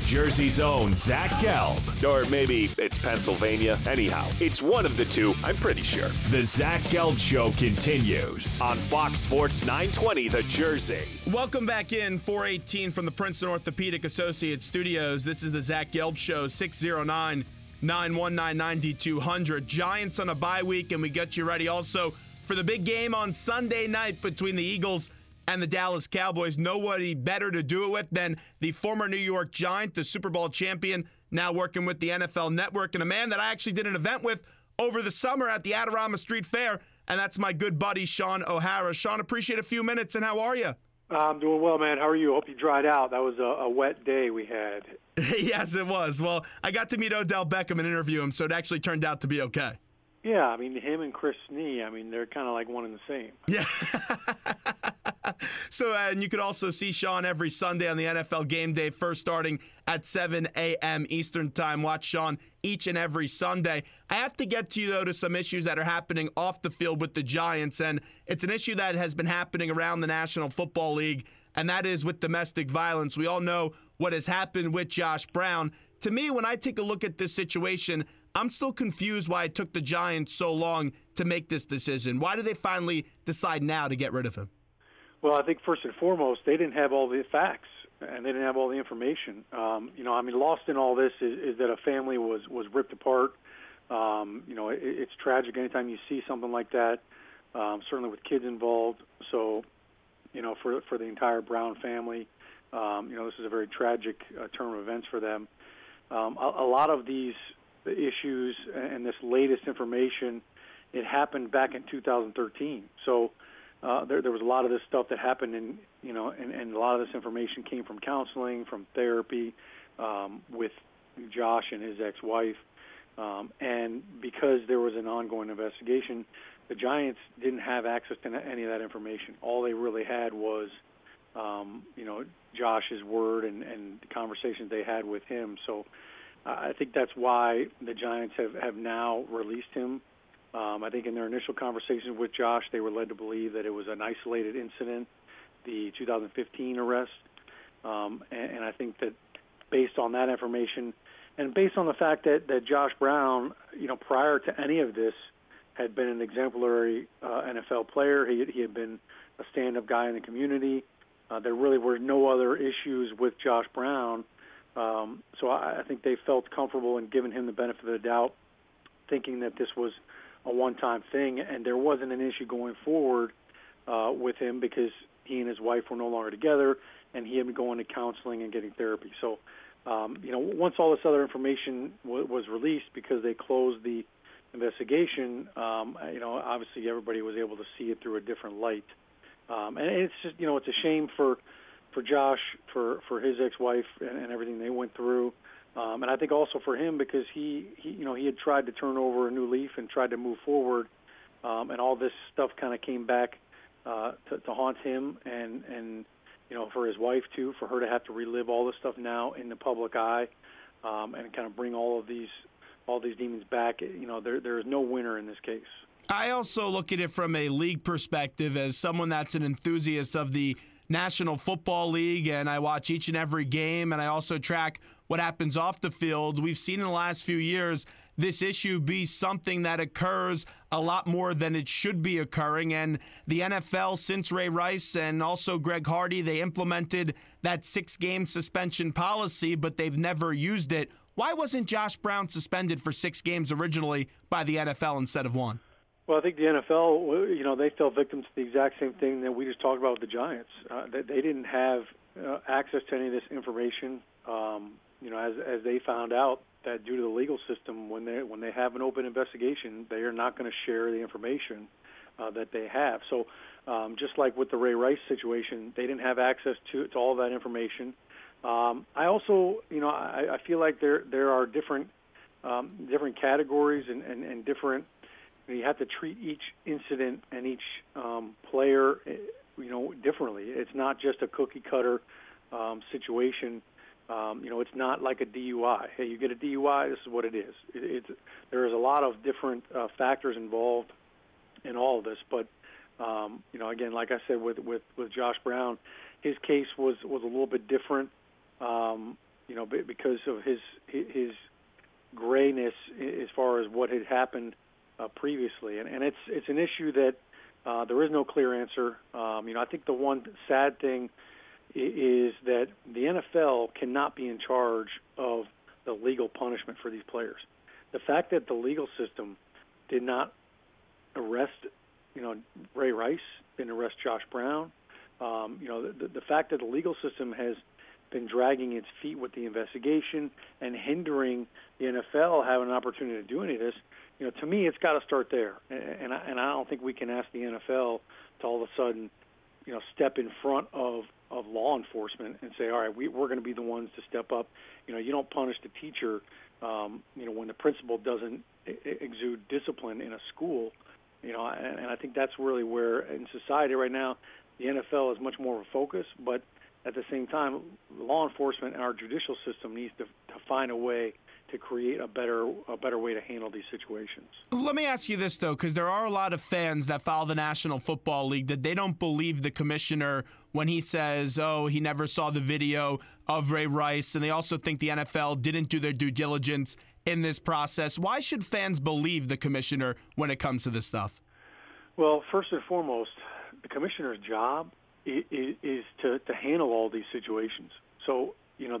Jersey's own Zach Gelb. Or maybe it's Pennsylvania. Anyhow, it's one of the two, I'm pretty sure. The Zach Gelb Show continues on Fox Sports 920 The Jersey. Welcome back in, 418 from the Princeton Orthopedic Associates Studios. This is the Zach Gelb Show, 609-9199-9200. Giants on a bye week, and we get you ready also for the big game on Sunday night between the Eagles and the Dallas Cowboys. Nobody better to do it with than the former New York Giant, the Super Bowl champion, now working with the NFL Network, and a man that I actually did an event with over the summer at the Adorama Street Fair, and that's my good buddy, Shaun O'Hara. Shaun, appreciate a few minutes, and how are you? I'm doing well, man. How are you? Hope you dried out. That was a wet day we had. Yes, it was. Well, I got to meet Odell Beckham and interview him, so it actually turned out to be okay. Yeah, I mean, him and Chris Snee, I mean, they're kind of like one and the same. Yeah. So, and you could also see Shaun every Sunday on the NFL Game Day, first starting at 7 a.m. Eastern Time. Watch Shaun each and every Sunday. I have to get to you, though, to some issues that are happening off the field with the Giants, and it's an issue that has been happening around the National Football League, and that is with domestic violence. We all know what has happened with Josh Brown. To me, when I take a look at this situation, I'm still confused why it took the Giants so long to make this decision. Why did they finally decide now to get rid of him? Well, I think first and foremost, they didn't have all the facts and they didn't have all the information. Lost in all this is that a family was ripped apart. It's tragic anytime you see something like that, certainly with kids involved. So, for the entire Brown family, this is a very tragic turn of events for them. A lot of these issues and this latest information, it happened back in 2013. So there was a lot of this stuff that happened, and a lot of this information came from counseling, from therapy, with Josh and his ex-wife. And because there was an ongoing investigation, the Giants didn't have access to any of that information. All they really had was, Josh's word and the conversations they had with him. So I think that's why the Giants have now released him. I think in their initial conversations with Josh, they were led to believe that it was an isolated incident, the 2015 arrest. And I think that based on that information and based on the fact that Josh Brown, prior to any of this, had been an exemplary NFL player. He had been a stand-up guy in the community. There really were no other issues with Josh Brown. So I think they felt comfortable in giving him the benefit of the doubt, thinking that this was a one-time thing, and there wasn't an issue going forward with him because he and his wife were no longer together, and he had been going to counseling and getting therapy. So, once all this other information was released because they closed the investigation, obviously everybody was able to see it through a different light. And it's just, it's a shame for Josh, for his ex-wife and everything they went through. And I think also for him because he had tried to turn over a new leaf and tried to move forward. And all this stuff kind of came back to haunt him and for his wife too, for her to have to relive all this stuff now in the public eye, and kind of bring all these demons back. There is no winner in this case. I also look at it from a league perspective as someone that's an enthusiast of the National Football League, and I watch each and every game, and I also track what happens off the field. We've seen in the last few years this issue be something that occurs a lot more than it should be occurring, and the NFL, since Ray Rice and also Greg Hardy, they implemented that 6-game suspension policy, but they've never used it. Why wasn't Josh Brown suspended for 6 games originally by the NFL instead of 1? Well, I think the NFL, they fell victim to the exact same thing that we just talked about with the Giants. They didn't have access to any of this information. As they found out that due to the legal system, when they have an open investigation, they are not going to share the information that they have. So, just like with the Ray Rice situation, they didn't have access to all that information. I also, I feel like there are different categories and different. You have to treat each incident and each player, differently. It's not just a cookie cutter situation. It's not like a DUI. Hey, you get a DUI, this is what it is. There is a lot of different factors involved in all of this. But again, like I said, with Josh Brown, his case was a little bit different. because of his grayness as far as what had happened previously, and it's an issue that there is no clear answer. I think the one sad thing is that the NFL cannot be in charge of the legal punishment for these players. The fact that the legal system did not arrest, Ray Rice, didn't arrest Josh Brown, the fact that the legal system has been dragging its feet with the investigation and hindering the NFL having an opportunity to do any of this, to me, it's got to start there. And I don't think we can ask the NFL to all of a sudden, step in front of law enforcement and say, all right, we're going to be the ones to step up. You don't punish the teacher, when the principal doesn't exude discipline in a school. And I think that's really where in society right now, the NFL is much more of a focus, but at the same time, law enforcement and our judicial system needs to find a way to create a better way to handle these situations. Let me ask you this, though, because there are a lot of fans that follow the National Football League that they don't believe the commissioner when he says, he never saw the video of Ray Rice, and they also think the NFL didn't do their due diligence in this process. Why should fans believe the commissioner when it comes to this stuff? Well, first and foremost, the commissioner's job is to handle all these situations. So,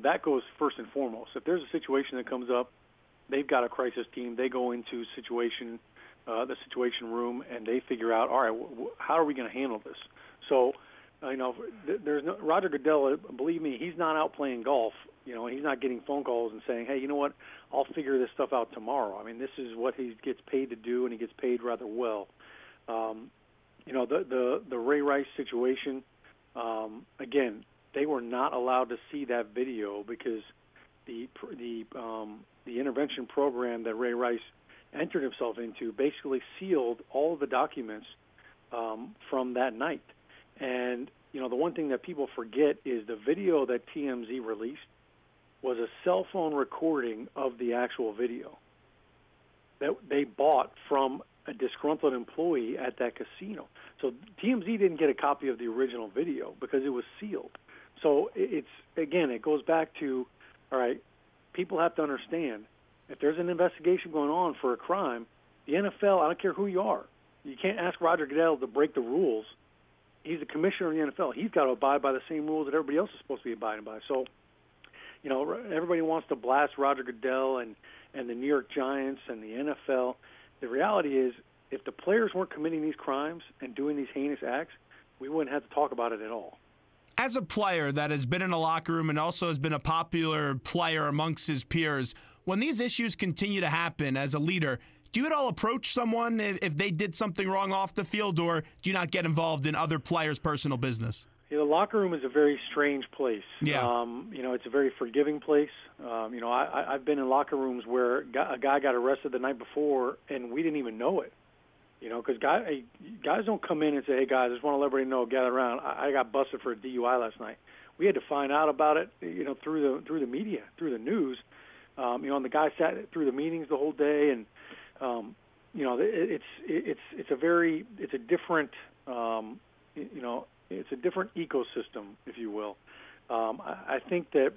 that goes first and foremost. If there's a situation that comes up, they've got a crisis team. They go into the situation room, and they figure out, all right, how are we going to handle this? So, there's no Roger Goodell. Believe me, he's not out playing golf. He's not getting phone calls and saying, hey, you know what? I'll figure this stuff out tomorrow. I mean, this is what he gets paid to do, and he gets paid rather well. The Ray Rice situation. Again, they were not allowed to see that video because the intervention program that Ray Rice entered himself into basically sealed all of the documents from that night. And the one thing that people forget is the video that TMZ released was a cell phone recording of the actual video that they bought from a disgruntled employee at that casino. So TMZ didn't get a copy of the original video because it was sealed. So it goes back to, all right, people have to understand, if there's an investigation going on for a crime, the NFL, I don't care who you are, you can't ask Roger Goodell to break the rules. He's the commissioner of the NFL. He's got to abide by the same rules that everybody else is supposed to be abiding by. So, everybody wants to blast Roger Goodell and the New York Giants and the NFL. The reality is, if the players weren't committing these crimes and doing these heinous acts, we wouldn't have to talk about it at all. As a player that has been in a locker room and also has been a popular player amongst his peers, when these issues continue to happen as a leader, do you at all approach someone if they did something wrong off the field, or do you not get involved in other players' personal business? The locker room is a very strange place. Yeah. It's a very forgiving place. I've been in locker rooms where a guy got arrested the night before, and we didn't even know it. Because guys don't come in and say, hey, guys, I just want to let everybody know, gather around. I got busted for a DUI last night. We had to find out about it, through the media, through the news. And the guy sat through the meetings the whole day, and it's a different ecosystem, if you will. I think that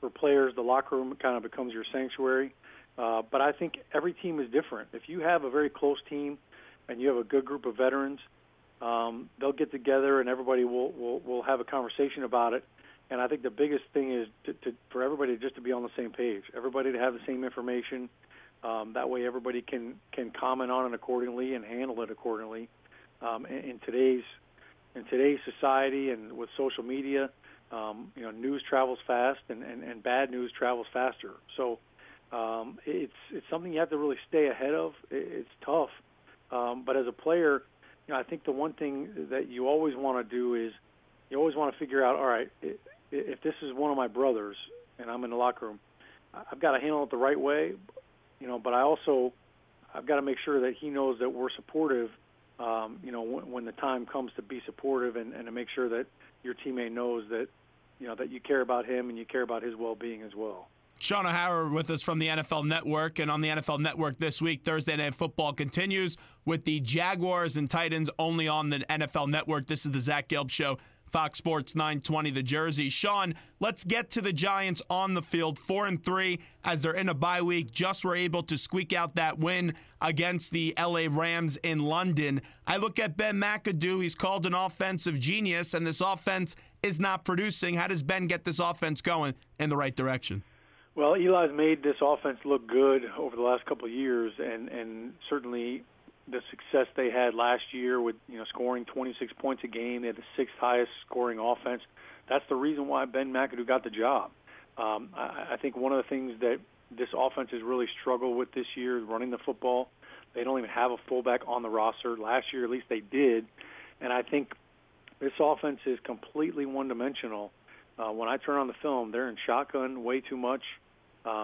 for players, the locker room kind of becomes your sanctuary. But I think every team is different. If you have a very close team and you have a good group of veterans, they'll get together and everybody will have a conversation about it. And I think the biggest thing is for everybody just to be on the same page, everybody to have the same information. That way everybody can comment on it accordingly and handle it accordingly. In today's society and with social media, news travels fast and bad news travels faster. So it's something you have to really stay ahead of. It's tough. But as a player, I think the one thing that you always want to do is you always want to figure out, all right, if this is one of my brothers and I'm in the locker room, I've got to handle it the right way, but I've got to make sure that he knows that we're supportive, when the time comes to be supportive and to make sure that your teammate knows that, that you care about him and you care about his well-being as well. Shaun O'Hara with us from the NFL Network, and on the NFL Network this week, Thursday Night Football continues with the Jaguars and Titans only on the NFL Network. This is the Zach Gelb Show, Fox Sports 920 The Jersey. Shaun, let's get to the Giants on the field. 4-3 as they're in a bye week. Just were able to squeak out that win against the LA Rams in London. I look at Ben McAdoo. He's called an offensive genius, and this offense is not producing. How does Ben get this offense going in the right direction? Well, Eli's made this offense look good over the last couple of years, and certainly the success they had last year with scoring 26 points a game. They had the sixth highest scoring offense. That's the reason why Ben McAdoo got the job. I think one of the things that this offense has really struggled with this year is running the football. They don't even have a fullback on the roster. Last year, at least they did. And I think this offense is completely one-dimensional. When I turn on the film, they're in shotgun way too much.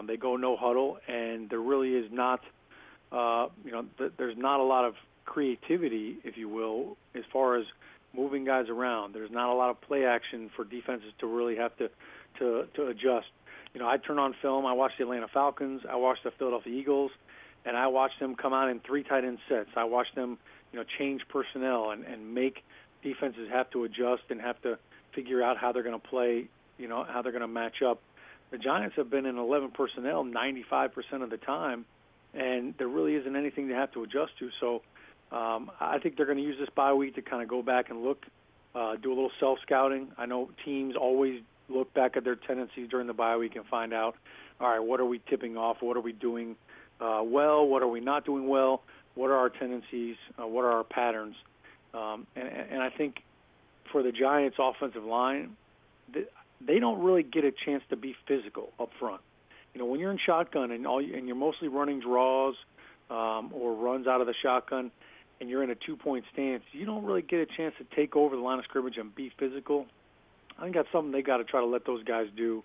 They go no huddle, and there really is not, there's not a lot of creativity, if you will, as far as moving guys around. There's not a lot of play action for defenses to really have to adjust. I turn on film. I watch the Atlanta Falcons. I watch the Philadelphia Eagles, and I watch them come out in 3 tight end sets. I watch them, change personnel and make defenses have to adjust and have to figure out how they're going to play, how they're going to match up. The Giants have been in 11 personnel 95% of the time, and there really isn't anything to have to adjust to. So I think they're going to use this bye week to kind of go back and look, do a little self-scouting. I know teams always look back at their tendencies during the bye week and find out, all right, what are we tipping off? What are we doing well? What are we not doing well? What are our tendencies? What are our patterns? And I think for the Giants' offensive line, they don't really get a chance to be physical up front. When you're in shotgun and you're mostly running draws or runs out of the shotgun, and you're in a 2-point stance, you don't really get a chance to take over the line of scrimmage and be physical. I think that's something they got to try to let those guys do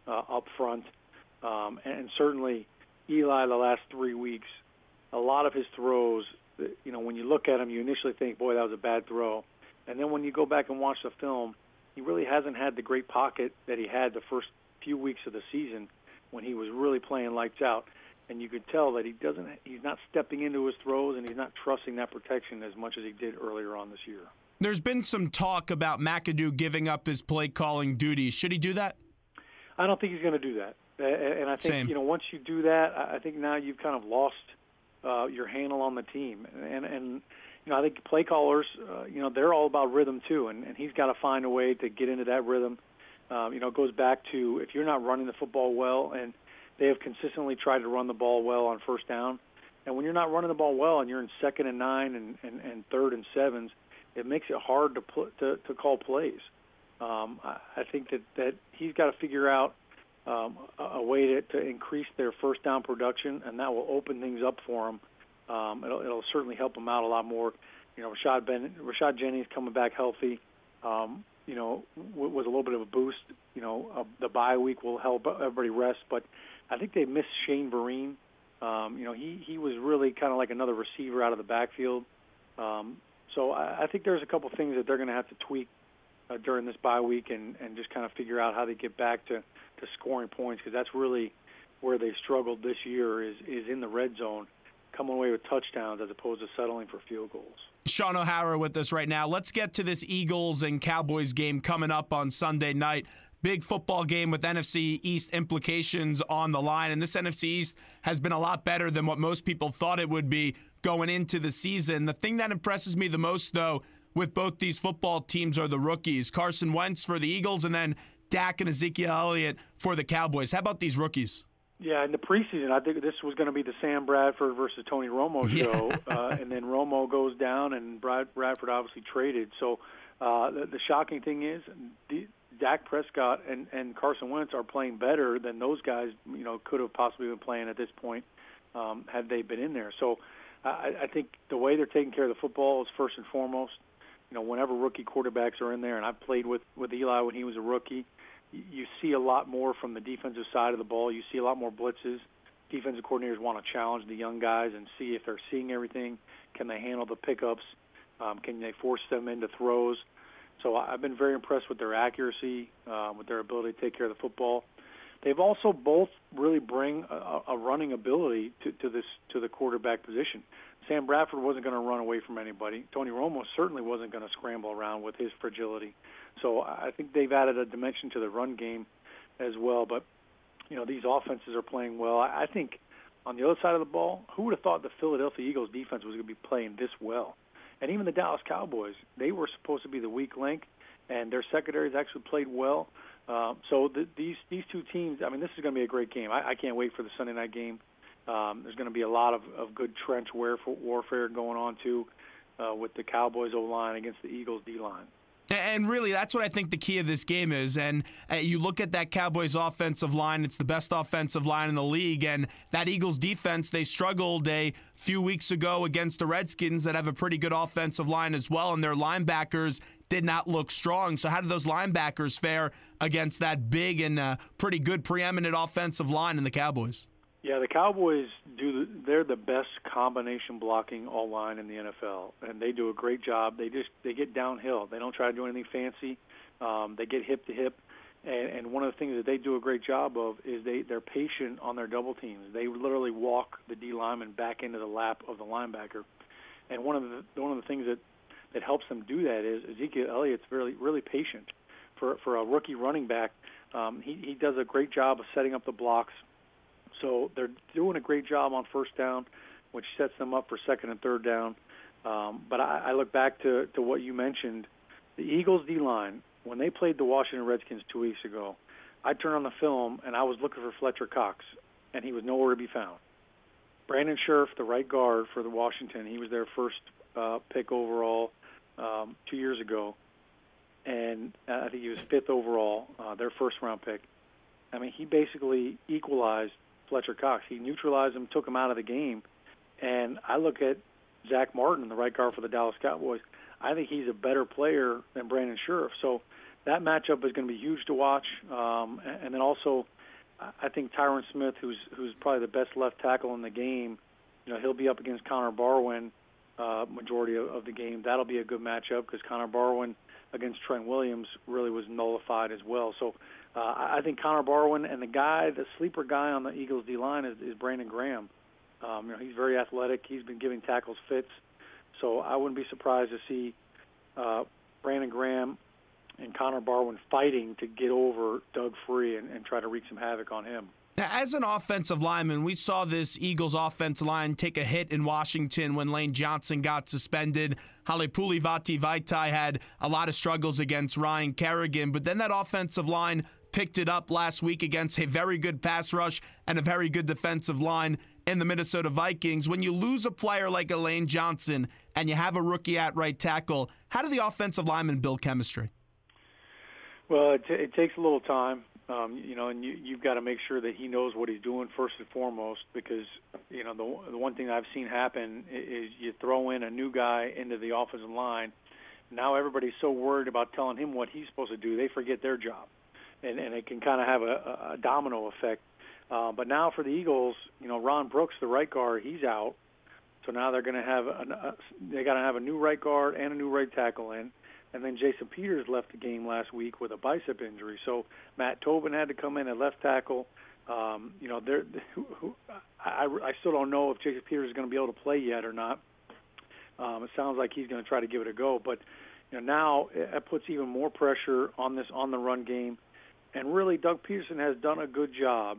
up front. And certainly, Eli, the last 3 weeks, a lot of his throws, when you look at him, you initially think, boy, that was a bad throw. And then when you go back and watch the film, he really hasn't had the great pocket that he had the first few weeks of the season when he was really playing lights out. And you could tell that he's not stepping into his throws, and he's not trusting that protection as much as he did earlier on this year. There's been some talk about McAdoo giving up his play-calling duties. Should he do that? I don't think he's going to do that. And I think, once you do that, I think now you've kind of lost your handle on the team. And I think play callers, they're all about rhythm too, and he's got to find a way to get into that rhythm. It goes back to if you're not running the football well, and they have consistently tried to run the ball well on first down, and when you're not running the ball well and you're in 2nd and 9 and 3rd and 7s, it makes it hard to call plays. I think that he's got to figure out a way to increase their first down production, and that will open things up for them. It'll certainly help them out a lot more. Rashad Jennings coming back healthy, was a little bit of a boost. The bye week will help everybody rest, but I think they missed Shane Vereen. He was really kind of like another receiver out of the backfield. So I think there's a couple things that they're going to have to tweak during this bye week and just kind of figure out how they get back to scoring points, because that's really where they struggled this year is in the red zone, coming away with touchdowns as opposed to settling for field goals. Shaun O'Hara with us right now. Let's get to this Eagles and Cowboys game coming up on Sunday night. Big football game with NFC East implications on the line, and this NFC East has been a lot better than what most people thought it would be going into the season. The thing that impresses me the most, though, with both these football teams are the rookies. Carson Wentz for the Eagles, and then Dak and Ezekiel Elliott for the Cowboys. How about these rookies? Yeah, in the preseason, I think this was going to be the Sam Bradford versus Tony Romo show, and then Romo goes down, and Bradford obviously traded. So the shocking thing is Dak Prescott and Carson Wentz are playing better than those guys, could have possibly been playing at this point had they been in there. So I think the way they're taking care of the football is first and foremost. Whenever rookie quarterbacks are in there, and I've played with Eli when he was a rookie, you see a lot more from the defensive side of the ball. You see a lot more blitzes. Defensive coordinators want to challenge the young guys and see if they're seeing everything. Can they handle the pickups? Can they force them into throws? So I've been very impressed with their accuracy, with their ability to take care of the football. they've also both really bring a running ability to the quarterback position. Sam Bradford wasn't going to run away from anybody. Tony Romo certainly wasn't going to scramble around with his fragility. So I think they've added a dimension to the run game as well. But, these offenses are playing well. I think on the other side of the ball, who would have thought the Philadelphia Eagles defense was going to be playing this well? And even the Dallas Cowboys, they were supposed to be the weak link, and their secondaries actually played well. So these two teams, this is going to be a great game. I can't wait for the Sunday night game. There's going to be a lot of good trench warfare going on, too, with the Cowboys O-line against the Eagles D-line. And really, that's what I think the key of this game is. And you look at that Cowboys offensive line, it's the best offensive line in the league. And that Eagles defense, they struggled a few weeks ago against the Redskins that have a pretty good offensive line as well. And their linebackers did not look strong. So how did those linebackers fare against that big and pretty good preeminent offensive line in the Cowboys? Yeah, the Cowboys they're the best combination blocking all line in the NFL, and they do a great job. They get downhill. They don't try to do anything fancy. They get hip to hip, and one of the things that they do a great job of is they're patient on their double teams. They literally walk the D lineman back into the lap of the linebacker, and one of the things that helps them do that is Ezekiel Elliott's really patient for a rookie running back. He does a great job of setting up the blocks. So they're doing a great job on first down, which sets them up for second and third down. But I look back to what you mentioned. The Eagles D-line, when they played the Washington Redskins 2 weeks ago, I turned on the film, and I was looking for Fletcher Cox, and he was nowhere to be found. Brandon Scherf, the right guard for the Washington, he was their first pick overall 2 years ago, and I think he was fifth overall, their first-round pick. He basically equalized Fletcher Cox. He neutralized him, took him out of the game. And I look at Zach Martin, the right guard for the Dallas Cowboys. I think he's a better player than Brandon Scherf. So that matchup is going to be huge to watch. And then also, I think Tyron Smith, who's probably the best left tackle in the game, he'll be up against Connor Barwin majority of the game. That'll be a good matchup because Connor Barwin against Trent Williams really was nullified as well. So I think Connor Barwin and the sleeper guy on the Eagles D-line is Brandon Graham. He's very athletic. He's been giving tackles fits. So I wouldn't be surprised to see Brandon Graham and Connor Barwin fighting to get over Doug Free and try to wreak some havoc on him. Now, as an offensive lineman, we saw this Eagles offensive line take a hit in Washington when Lane Johnson got suspended. Halipuli Vaitai had a lot of struggles against Ryan Kerrigan, but then that offensive line picked it up last week against a very good pass rush and a very good defensive line in the Minnesota Vikings. When you lose a player like a Lane Johnson and you have a rookie at right tackle, how do the offensive linemen build chemistry? Well, it takes a little time. And you've got to make sure that he knows what he's doing first and foremost, because the one thing I've seen happen is you throw in a new guy into the offensive line. Now everybody's so worried about telling him what he's supposed to do, they forget their job, and it can kind of have a domino effect. But now for the Eagles, Ron Brooks, the right guard, he's out, so now they're going to have they got to have a new right guard and a new right tackle in. And then Jason Peters left the game last week with a bicep injury. So Matt Tobin had to come in at left tackle. I still don't know if Jason Peters is going to be able to play yet or not. It sounds like he's going to try to give it a go. But now it puts even more pressure on the run game. And really, Doug Peterson has done a good job,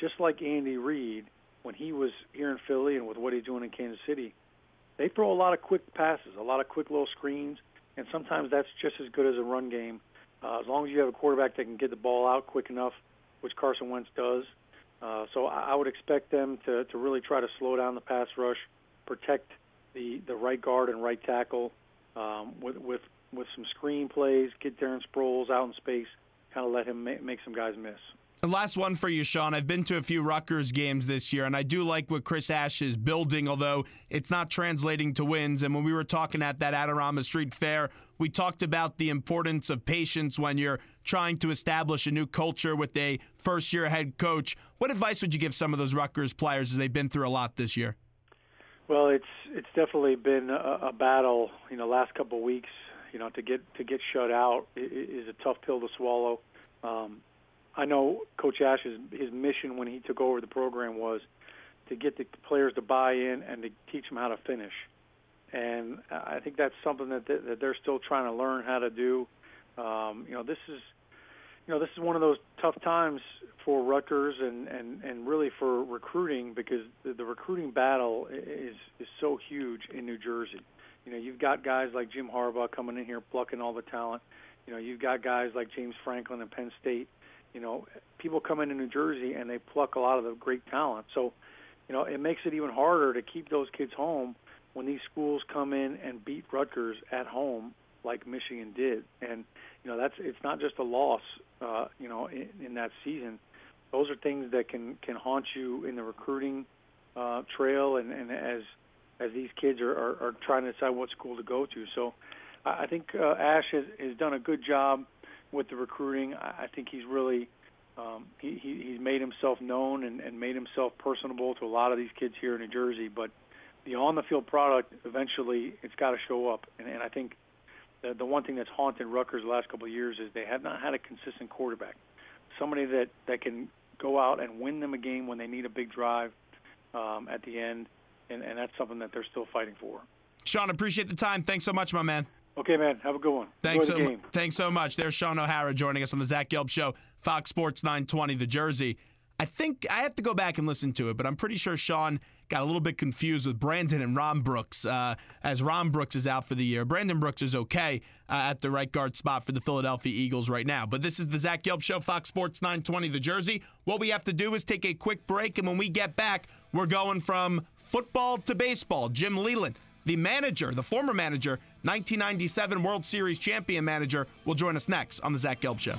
just like Andy Reid when he was here in Philly and with what he's doing in Kansas City. They throw a lot of quick passes, a lot of quick little screens. And sometimes that's just as good as a run game, as long as you have a quarterback that can get the ball out quick enough, which Carson Wentz does. So I would expect them to really try to slow down the pass rush, protect the right guard and right tackle with some screen plays, get Darren Sproles out in space, kind of let him make some guys miss. The last one for you, Shaun. I've been to a few Rutgers games this year, and I do like what Chris Ash is building, although it's not translating to wins. And when we were talking at that Adorama Street Fair, we talked about the importance of patience when you're trying to establish a new culture with a first-year head coach. What advice would you give some of those Rutgers players as they've been through a lot this year? Well, it's definitely been a battle. Last couple of weeks, to get shut out is a tough pill to swallow. I know Coach Ash's his mission when he took over the program was to get the players to buy in and to teach them how to finish. And I think that's something that they're still trying to learn how to do. This is one of those tough times for Rutgers and really for recruiting, because the recruiting battle is so huge in New Jersey. You've got guys like Jim Harbaugh coming in here plucking all the talent. You've got guys like James Franklin and Penn State. People come into New Jersey and they pluck a lot of the great talent. So, it makes it even harder to keep those kids home when these schools come in and beat Rutgers at home like Michigan did. And, it's not just a loss, in that season. Those are things that can haunt you in the recruiting trail and as these kids are trying to decide what school to go to. So I think Ash has done a good job with the recruiting. I think he's really he's made himself known and made himself personable to a lot of these kids here in New Jersey. But the on-the-field product, eventually, it's got to show up. And I think the one thing that's haunted Rutgers the last couple of years is they have not had a consistent quarterback, somebody that can go out and win them a game when they need a big drive at the end, and that's something that they're still fighting for. Shaun, appreciate the time. Thanks so much, my man. Okay, man. Have a good one. Thanks so much. There's Shaun O'Hara joining us on the Zach Gelb Show, Fox Sports 920, The Jersey. I think I have to go back and listen to it, but I'm pretty sure Shaun got a little bit confused with Brandon and Ron Brooks, as Ron Brooks is out for the year. Brandon Brooks is okay at the right guard spot for the Philadelphia Eagles right now. But this is the Zach Gelb Show, Fox Sports 920, The Jersey. What we have to do is take a quick break, and when we get back, we're going from football to baseball. Jim Leyland, the former manager, 1997 World Series champion manager, will join us next on the Zach Gelb Show.